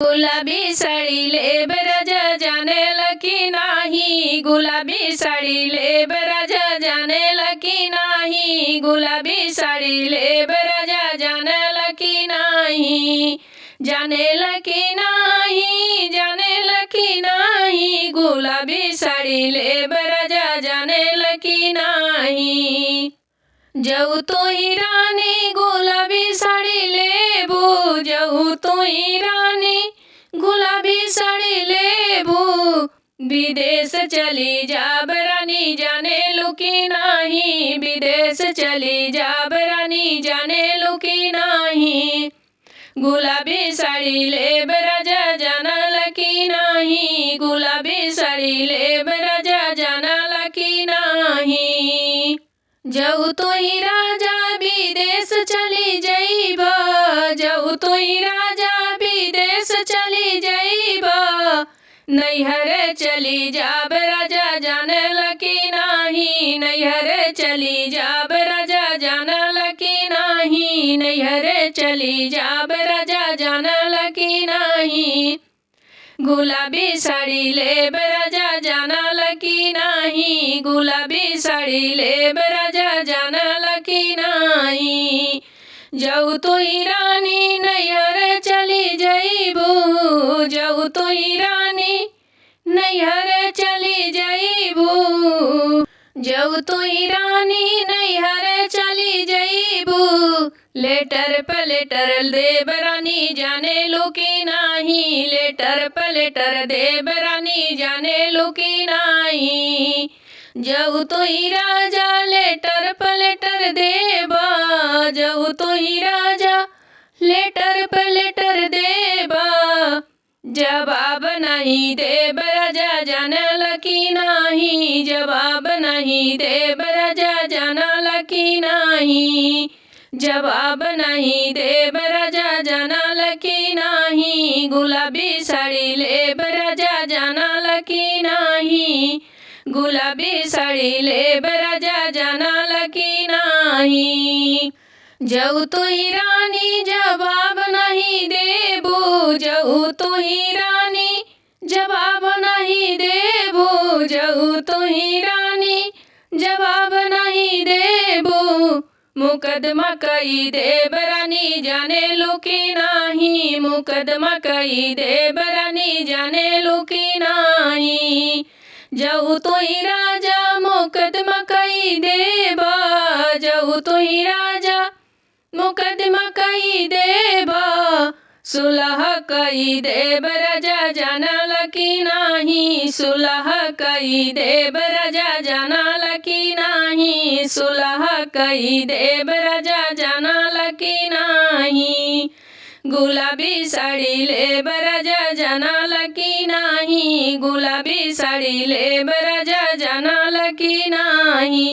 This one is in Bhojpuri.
गुलाबी साड़ी लेब राजा जानेला की नाही। गुलाबी साड़ी लेब राजा जानेला की नाही। गुलाबी साड़ी लेब राजा जानेला की नाही। जानेला की नाही, जानेला की नाही। गुलाबी साड़ी लेब राजा जानेला की नाही। जाऊ तो ही रानी गुलाबी साड़ी लेबू। जाऊ तो ही रानी गुलाबी साड़ी लेबू। विदेश चली जाब रानी जानेलू की नाही। विदेश चली जाब रानी जानेलू की नाही। गुलाबी साड़ी लेब राजा जानेला की नाही। गुलाबी साड़ी लेब राजा जानेला की नाही। जाऊ तो ही राजा विदेश चली जाइबा। जाऊ तो ही राजा विदेश चली जाइबा। नैहर चली जाब राजा जानेला की नाही। नैहर चली जाब राजा जानेला की नाही। नैहर चली जाब राजा जानेला की नाही। गुलाबी साड़ी लेब राजा जानेला की नाही। गुलाबी साड़ी लेब राजा जानेला की नाही। जाऊ तो ही रानी नैहर चली जाइबू। जाऊ तो ही रानी नैहर चली जाइबू। जाऊ तो ही रानी नैहर चली जाइबू। लेटर पे लेटर देब रानी जानेलू की नाही। लेटर पे लेटर देब रानी जानेलू की नाही। जाऊ तो ही राजा लेटर पे लेटर देबा। जाऊ तो ही राजा लेटर पे लेटर देबा। जवाब नहीं देब राजा जानेला की नाही। जवाब नहीं देब राजा जानेला की नाही। जवाब नहीं देब राजा जानेला की नाही। गुलाबी साड़ी लेब राजा जानेला की नाही। गुलाबी साड़ी लेब राजा जानेला की नाही। जाऊ तो ही रानी जवाब नहीं देबू। जाऊ तो ही रानी जवाब नहीं देबू। जाऊ तो ही रानी जवाब नहीं देबू। मुकदमा कई देब रानी जानेलू की नाही। मुकदमा कई देब रानी जानेलू की नाही। जाऊ तो ही राजा मुकदमा कई देबा। जाऊ तो ही राजा मुकदमा कई देबा। सुलह कई देब राजा जानेला की नाही। सुलह कई देब राजा जानेला की नाही। सुलह कई देब राजा जानेला की नाही। गुलाबी साड़ी लेब राजा जानेला की नाही। गुलाबी साड़ी लेब राजा जानेला की नाही।